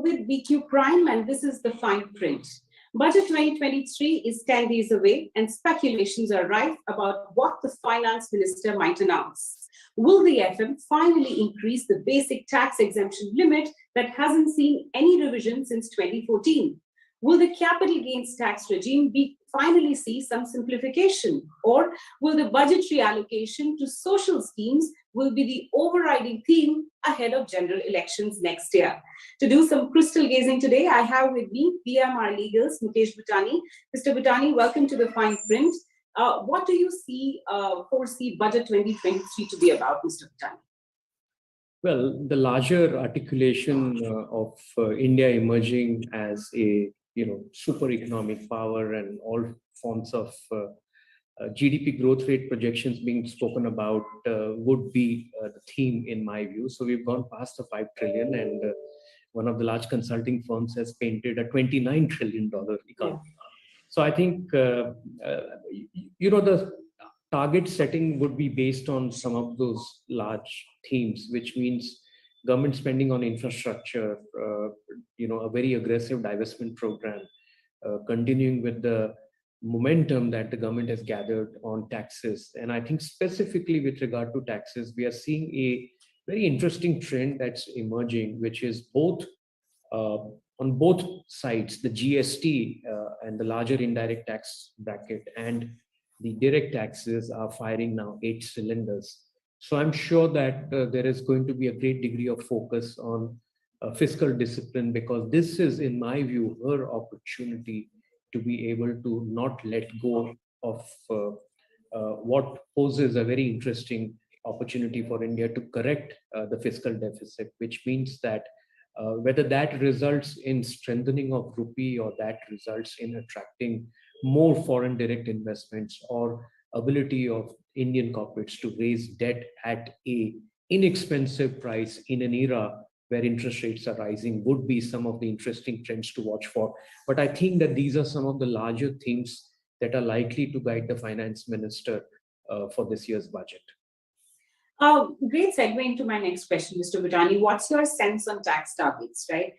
with BQ Prime, and this is the fine print. Budget 2023 is 10 days away, and speculations are rife about what the finance minister might announce. Will the FM finally increase the basic tax exemption limit that hasn't seen any revision since 2014? Will the capital gains tax regime finally see some simplification? Or will the budgetary allocation to social schemes will be the overriding theme ahead of general elections next year? To do some crystal gazing today, I have with me PMR Legal's Mukesh Butani. Mr. Butani, welcome to the fine print. What do you foresee Budget 2023 to be about, Mr. Butani? Well, the larger articulation of India emerging as a super economic power and all forms of GDP growth rate projections being spoken about would be the theme in my view. So we've gone past the 5 trillion, and one of the large consulting firms has painted a $29 trillion economy. Yeah. So I think the target setting would be based on some of those large themes, which means government spending on infrastructure, a very aggressive divestment program, continuing with the momentum that the government has gathered on taxes. And I think specifically with regard to taxes, we are seeing a very interesting trend that's emerging, which is both on both sides, the GST and the larger indirect tax bracket and the direct taxes are firing now 8 cylinders. So I'm sure that there is going to be a great degree of focus on fiscal discipline, because this is, in my view, her opportunity to be able to not let go of what poses a very interesting opportunity for India to correct the fiscal deficit, which means that whether that results in strengthening of rupee or that results in attracting more foreign direct investments or ability of Indian corporates to raise debt at a inexpensive price in an era where interest rates are rising would be some of the interesting trends to watch for. But I think that these are some of the larger themes that are likely to guide the finance minister for this year's budget. Great segue into my next question, Mr. Butani. What's your sense on tax targets, right?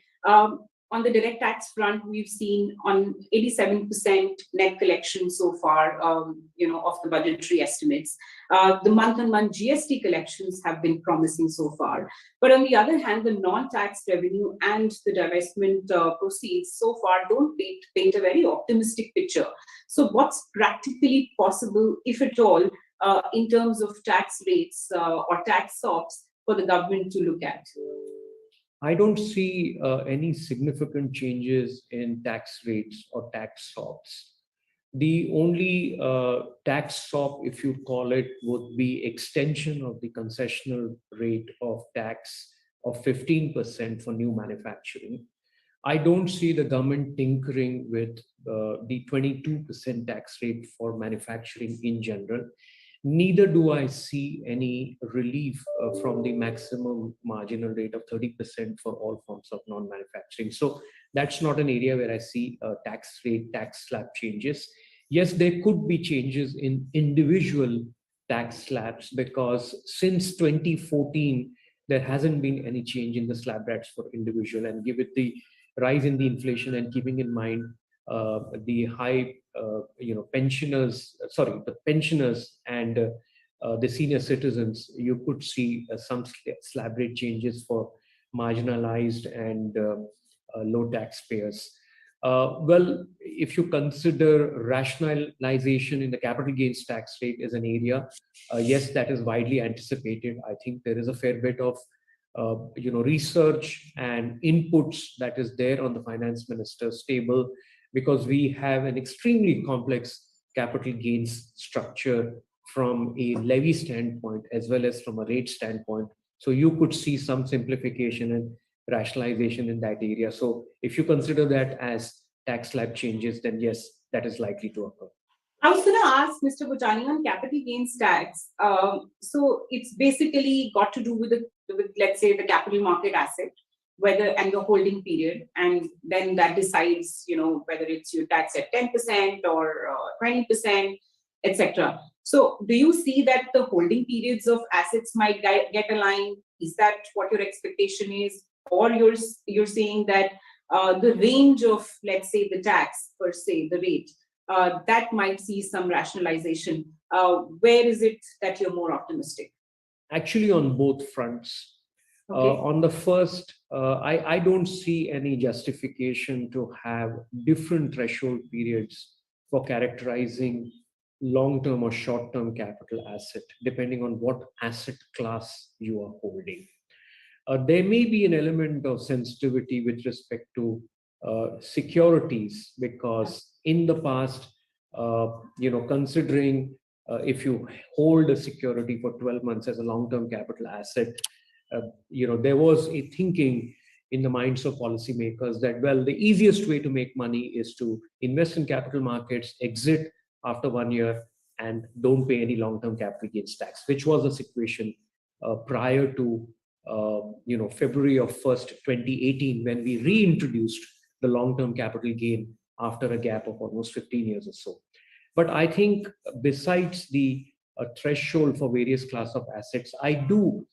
On the direct tax front, we've seen on 87% net collection so far, of the budgetary estimates. The month-on-month GST collections have been promising so far. But on the other hand, the non-tax revenue and the divestment proceeds so far don't paint a very optimistic picture. So what's practically possible, if at all, in terms of tax rates or tax swaps for the government to look at? I don't see any significant changes in tax rates or tax swaps. The only tax swap, if you call it, would be extension of the concessional rate of tax of 15% for new manufacturing. I don't see the government tinkering with the 22% tax rate for manufacturing in general. Neither do I see any relief from the maximum marginal rate of 30% for all forms of non-manufacturing. So that's not an area where I see tax rate, tax slab changes. Yes, there could be changes in individual tax slabs, because since 2014, there hasn't been any change in the slab rates for individual. And given the rise in the inflation and keeping in mind the high pensioners and the senior citizens, you could see some slab rate changes for marginalized and low taxpayers. Well, if you consider rationalization in the capital gains tax rate as an area, yes, that is widely anticipated. I think there is a fair bit of research and inputs that is there on the finance minister's table, because we have an extremely complex capital gains structure from a levy standpoint as well as from a rate standpoint. So you could see some simplification and rationalization in that area. So if you consider that as tax slab changes, then yes, that is likely to occur. I was going to ask Mr. Butani on capital gains tax. So it's basically got to do with let's say, the capital market asset, and the holding period, and then that decides, whether it's you tax at 10% or 20%, etc. So do you see that the holding periods of assets might get aligned? Is that what your expectation is? or you're saying that the range of, let's say, the tax per se, the rate, that might see some rationalization. Where is it that you're more optimistic? Actually, on both fronts. Okay. On the first, I don't see any justification to have different threshold periods for characterizing long-term or short-term capital asset, depending on what asset class you are holding. There may be an element of sensitivity with respect to securities, because in the past, considering if you hold a security for 12 months as a long-term capital asset, there was a thinking in the minds of policymakers that, well, the easiest way to make money is to invest in capital markets, exit after 1 year, and don't pay any long-term capital gains tax, which was a situation prior to February of 1st, 2018, when we reintroduced the long-term capital gain after a gap of almost 15 years or so. But I think besides the threshold for various class of assets, I do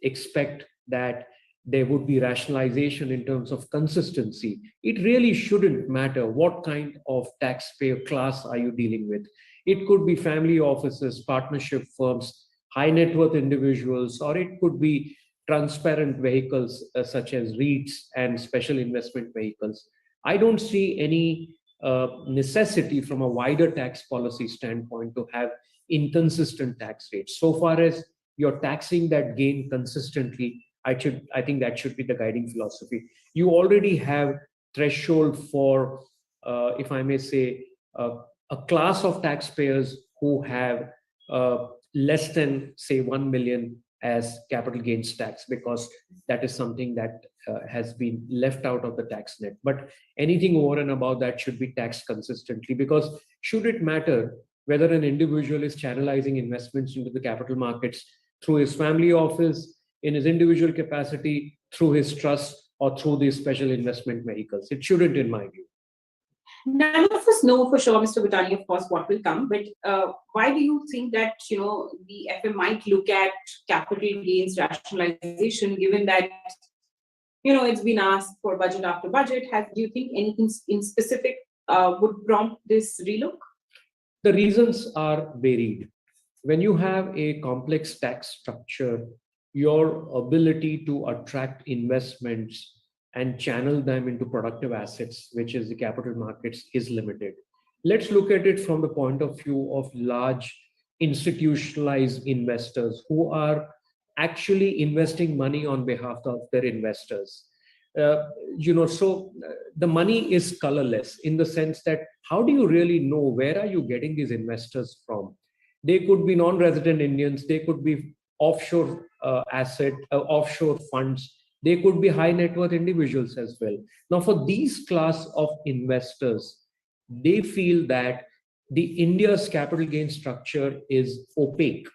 expect that there would be rationalization in terms of consistency. It really shouldn't matter what kind of taxpayer class are you dealing with. It could be family offices, partnership firms, high net worth individuals, or it could be transparent vehicles such as REITs and special investment vehicles. I don't see any necessity from a wider tax policy standpoint to have inconsistent tax rates. So far as you're taxing that gain consistently, I think that should be the guiding philosophy. You already have threshold for, if I may say, a class of taxpayers who have less than, say, 1 million as capital gains tax, because that is something that has been left out of the tax net. But anything over and above that should be taxed consistently, because should it matter whether an individual is channelizing investments into the capital markets through his family office, in his individual capacity, through his trust, or through these special investment vehicles? It shouldn't, in my view. None of us know for sure, Mr. Butani, of course, what will come. But why do you think that the FM might look at capital gains rationalization, given that it's been asked for budget after budget? Do you think anything in specific would prompt this relook? The reasons are varied. When you have a complex tax structure, your ability to attract investments and channel them into productive assets, which is the capital markets, is limited. Let's look at it from the point of view of large institutionalized investors who are actually investing money on behalf of their investors. So the money is colorless in the sense that how do you really know where are you getting these investors from? They could be non-resident Indians, they could be offshore offshore funds, they could be high net worth individuals as well. Now, for these class of investors, they feel that the India's capital gain structure is opaque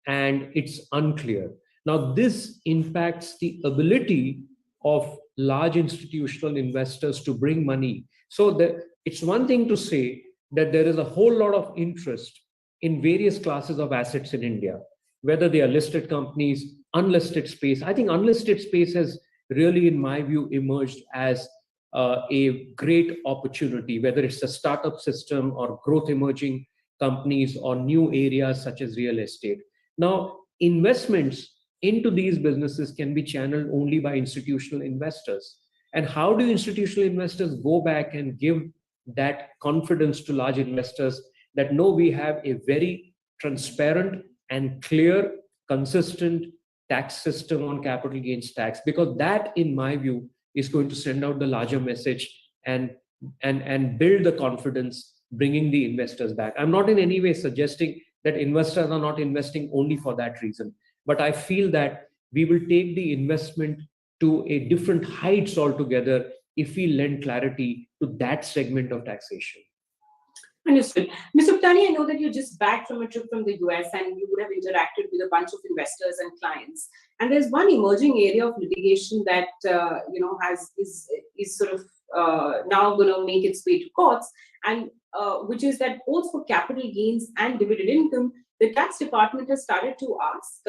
and it's unclear. Now, this impacts the ability of large institutional investors to bring money. So it's one thing to say that there is a whole lot of interest in various classes of assets in India, whether they are listed companies, unlisted space. I think unlisted space has really, in my view, emerged as a great opportunity, whether it's a startup system or growth emerging companies or new areas such as real estate. Now, investments into these businesses can be channeled only by institutional investors. And how do institutional investors go back and give that confidence to large investors that no, we have a very transparent and clear, consistent tax system on capital gains tax? Because that, in my view, is going to send out the larger message and build the confidence, bringing the investors back. I'm not in any way suggesting that investors are not investing only for that reason, but I feel that we will take the investment to a different heights altogether if we lend clarity to that segment of taxation. Understood. Mr. Butani, I know that you're just back from a trip from the US and you would have interacted with a bunch of investors and clients. And there's one emerging area of litigation that is sort of now going to make its way to courts, and which is that both for capital gains and dividend income, the tax department has started to ask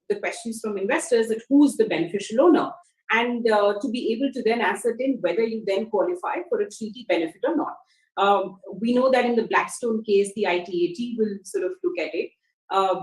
the questions from investors that who's the beneficial owner. and to be able to then ascertain whether you then qualify for a treaty benefit or not. We know that in the Blackstone case, the ITAT will sort of look at it.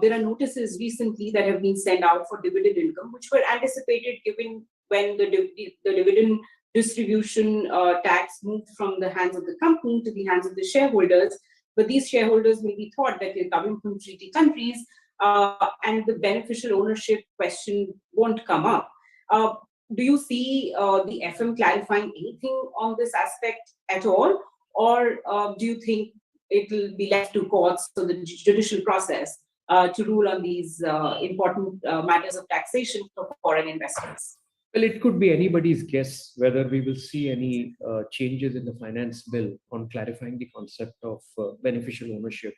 There are notices recently that have been sent out for dividend income, which were anticipated given when the dividend distribution tax moved from the hands of the company to the hands of the shareholders. But these shareholders may be thought that they're coming from treaty countries, and the beneficial ownership question won't come up. Do you see the FM clarifying anything on this aspect at all? Or do you think it will be left to courts, so the judicial process, to rule on these important matters of taxation for foreign investors? Well, it could be anybody's guess whether we will see any changes in the finance bill on clarifying the concept of beneficial ownership.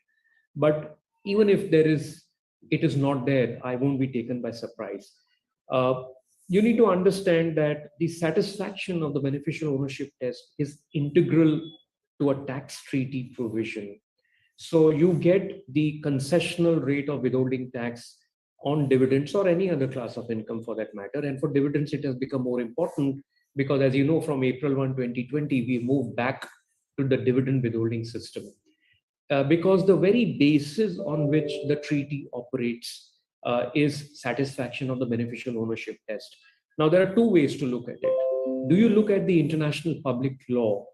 But even if it is not there, I won't be taken by surprise. You need to understand that the satisfaction of the beneficial ownership test is integral to a tax treaty provision. So you get the concessional rate of withholding tax on dividends or any other class of income for that matter. And for dividends, it has become more important because, as you know, from April 1, 2020, we moved back to the dividend withholding system. Because the very basis on which the treaty operates is satisfaction of the beneficial ownership test. Now, there are two ways to look at it. Do you look at the international public law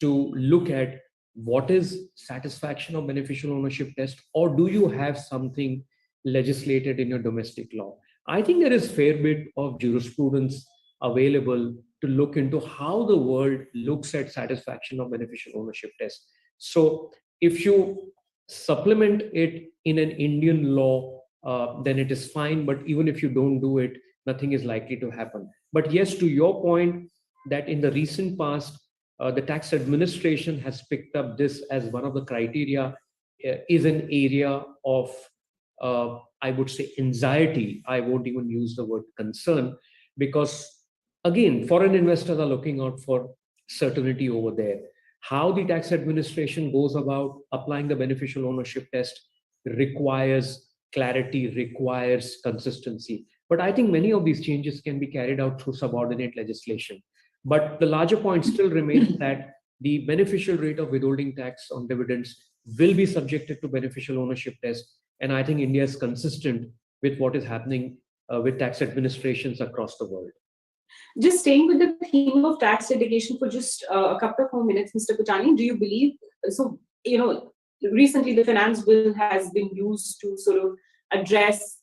to look at what is satisfaction of beneficial ownership test, or do you have something legislated in your domestic law? I think there is fair bit of jurisprudence available to look into how the world looks at satisfaction of beneficial ownership test. So if you supplement it in an Indian law, then it is fine. But even if you don't do it, nothing is likely to happen. But yes, to your point, that in the recent past, the tax administration has picked up this as one of the criteria, is an area of, I would say, anxiety. I won't even use the word concern, because again, foreign investors are looking out for certainty over there. How the tax administration goes about applying the beneficial ownership test requires clarity, requires consistency. But I think many of these changes can be carried out through subordinate legislation. But the larger point still remains that the beneficial rate of withholding tax on dividends will be subjected to beneficial ownership test. And I think India is consistent with what is happening with tax administrations across the world. Just staying with the theme of tax litigation for just a couple of more minutes, Mr. Butani, do you believe, so, recently the finance bill has been used to sort of address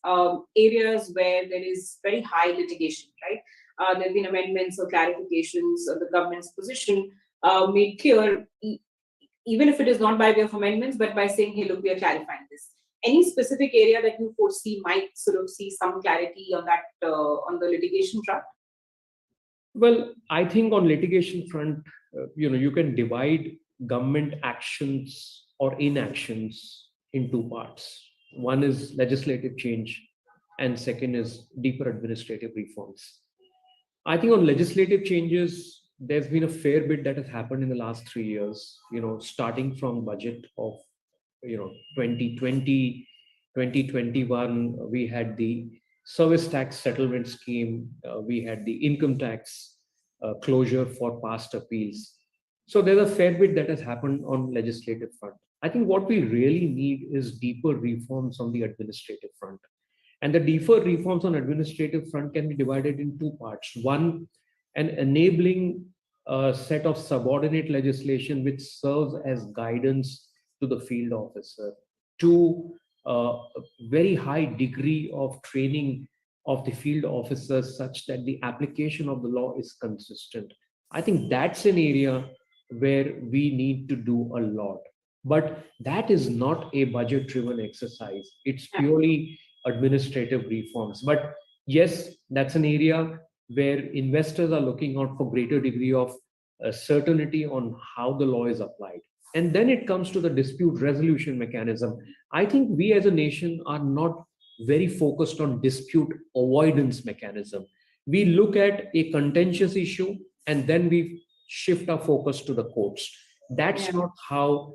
areas where there is very high litigation, right? There have been amendments or clarifications of the government's position made clear, even if it is not by way of amendments, but by saying, hey, look, we are clarifying this. Any specific area that you foresee might sort of see some clarity on that, on the litigation front? Well, I think on litigation front, you can divide government actions or inactions in two parts. One is legislative change, and second is deeper administrative reforms. I think on legislative changes, there's been a fair bit that has happened in the last 3 years, starting from budget of 2020, 2021, we had the service tax settlement scheme, we had the income tax closure for past appeals. So there's a fair bit that has happened on legislative front. I think what we really need is deeper reforms on the administrative front. And the deeper reforms on administrative front can be divided in two parts. One, an enabling set of subordinate legislation which serves as guidance to the field officer. Two, a very high degree of training of the field officers such that the application of the law is consistent. I think that's an area where we need to do a lot. But that is not a budget-driven exercise. It's purely administrative reforms. But yes, that's an area where investors are looking out for greater degree of certainty on how the law is applied. And then it comes to the dispute resolution mechanism. I think we as a nation are not very focused on dispute avoidance mechanism. We look at a contentious issue and then we shift our focus to the courts. That's not how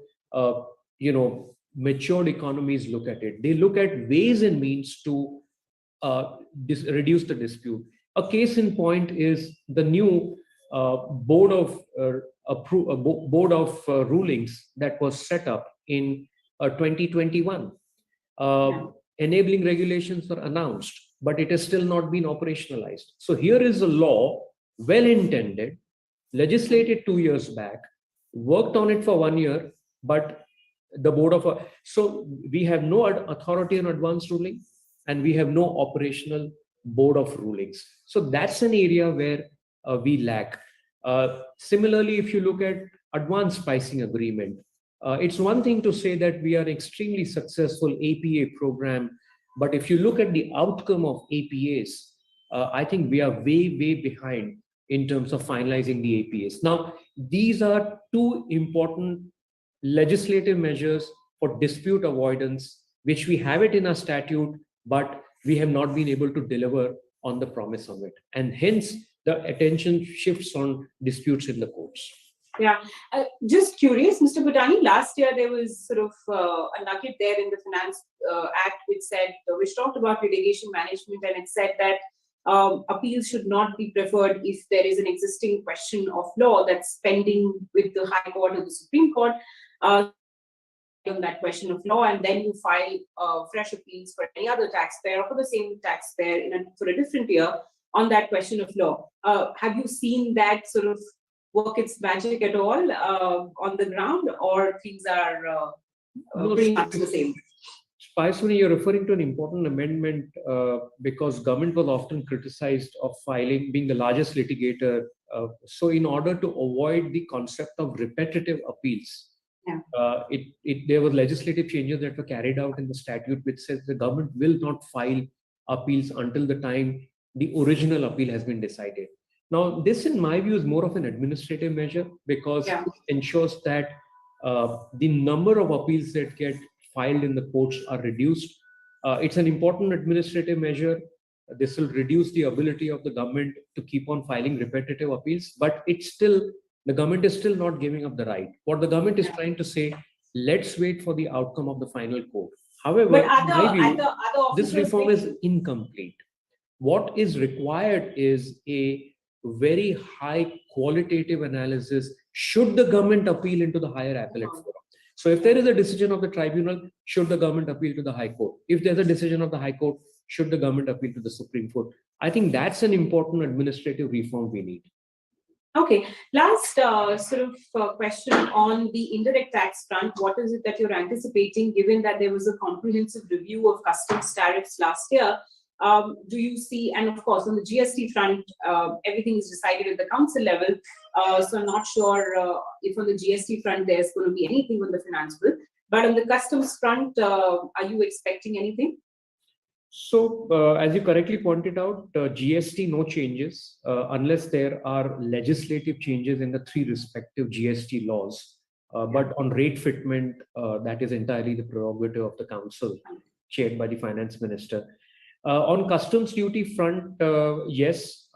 matured economies look at it. They look at ways and means to reduce the dispute. A case in point is the new board of rulings that was set up in 2021. Yeah. Enabling regulations were announced, but it has still not been operationalized. So here is a law, well intended, legislated 2 years back, worked on it for 1 year, but the board of so we have no authority on advanced ruling, and we have no operational board of rulings. So that's an area where we lack. Similarly, if you look at advanced pricing agreement, it's one thing to say that we are extremely successful APA program, but if you look at the outcome of APAs, I think we are way behind in terms of finalizing the APAs. Now, these are two important legislative measures for dispute avoidance, which we have it in our statute, but we have not been able to deliver on the promise of it. And hence, the attention shifts on disputes in the courts. Yeah, just curious, Mr. Butani, last year there was sort of a nugget there in the Finance Act which talked about litigation management, and it said that appeals should not be preferred if there is an existing question of law that's pending with the High Court or the Supreme Court on that question of law, and then you file fresh appeals for any other taxpayer or for the same taxpayer for a different year on that question of law. Have you seen that sort of work its magic at all on the ground, or things are pretty much the same? Spicewini, you're referring to an important amendment because government was often criticized of filing, being the largest litigator. So in order to avoid the concept of repetitive appeals, there were legislative changes that were carried out in the statute, which says the government will not file appeals until the time the original appeal has been decided. Now, this, in my view, is more of an administrative measure because it ensures that the number of appeals that get filed in the courts are reduced. It's an important administrative measure. This will reduce the ability of the government to keep on filing repetitive appeals, but the government is still not giving up the right. What the government is trying to say, let's wait for the outcome of the final court. However, in my view, this reform is incomplete. What is required is a very high qualitative analysis. Should the government appeal into the higher appellate forum? So if there is a decision of the tribunal, should the government appeal to the High Court? If there's a decision of the High Court, should the government appeal to the Supreme Court? I think that's an important administrative reform we need. Okay, last question on the indirect tax front. What is it that you're anticipating, given that there was a comprehensive review of customs tariffs last year? Do you see, and of course on the GST front, everything is decided at the council level, so I'm not sure if on the GST front there's going to be anything on the finance bill, but on the customs front, are you expecting anything? So as you correctly pointed out, GST, no changes unless there are legislative changes in the three respective GST laws. But on rate fitment, that is entirely the prerogative of the council, chaired by the finance minister. On customs duty front, yes,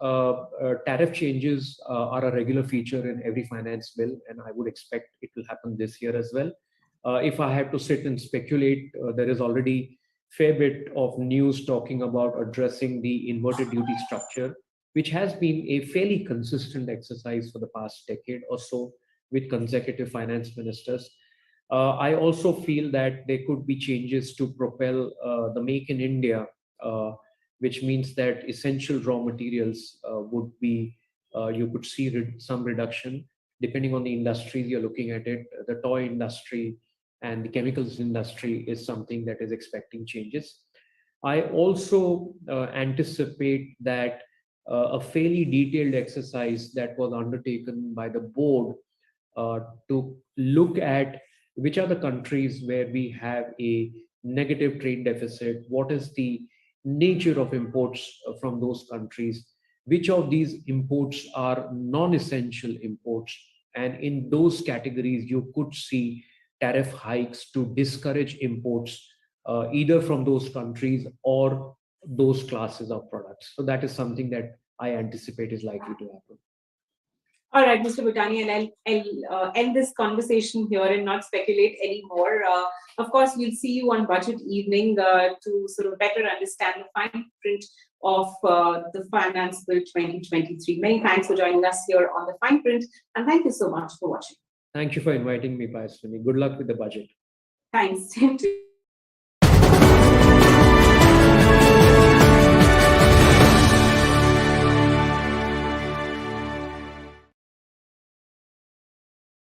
tariff changes are a regular feature in every finance bill, and I would expect it will happen this year as well. If I have to sit and speculate, there is already fair bit of news talking about addressing the inverted duty structure, which has been a fairly consistent exercise for the past decade or so with consecutive finance ministers. I also feel that there could be changes to propel the Make in India, which means that essential raw materials would be, you could see some reduction depending on the industries you're looking at it. The toy industry and the chemicals industry is something that is expecting changes. I also anticipate that a fairly detailed exercise that was undertaken by the board to look at which are the countries where we have a negative trade deficit, what is the nature of imports from those countries, which of these imports are non-essential imports, and in those categories you could see tariff hikes to discourage imports either from those countries or those classes of products. So that is something that I anticipate is likely to happen. All right, Mr. Butani, and I'll end this conversation here and not speculate anymore. Of course, we'll see you on budget evening to sort of better understand the fine print of the Finance Bill 2023. Many thanks for joining us here on the fine print, and thank you so much for watching. Thank you for inviting me, Payaswini. Good luck with the budget. Thanks. Same to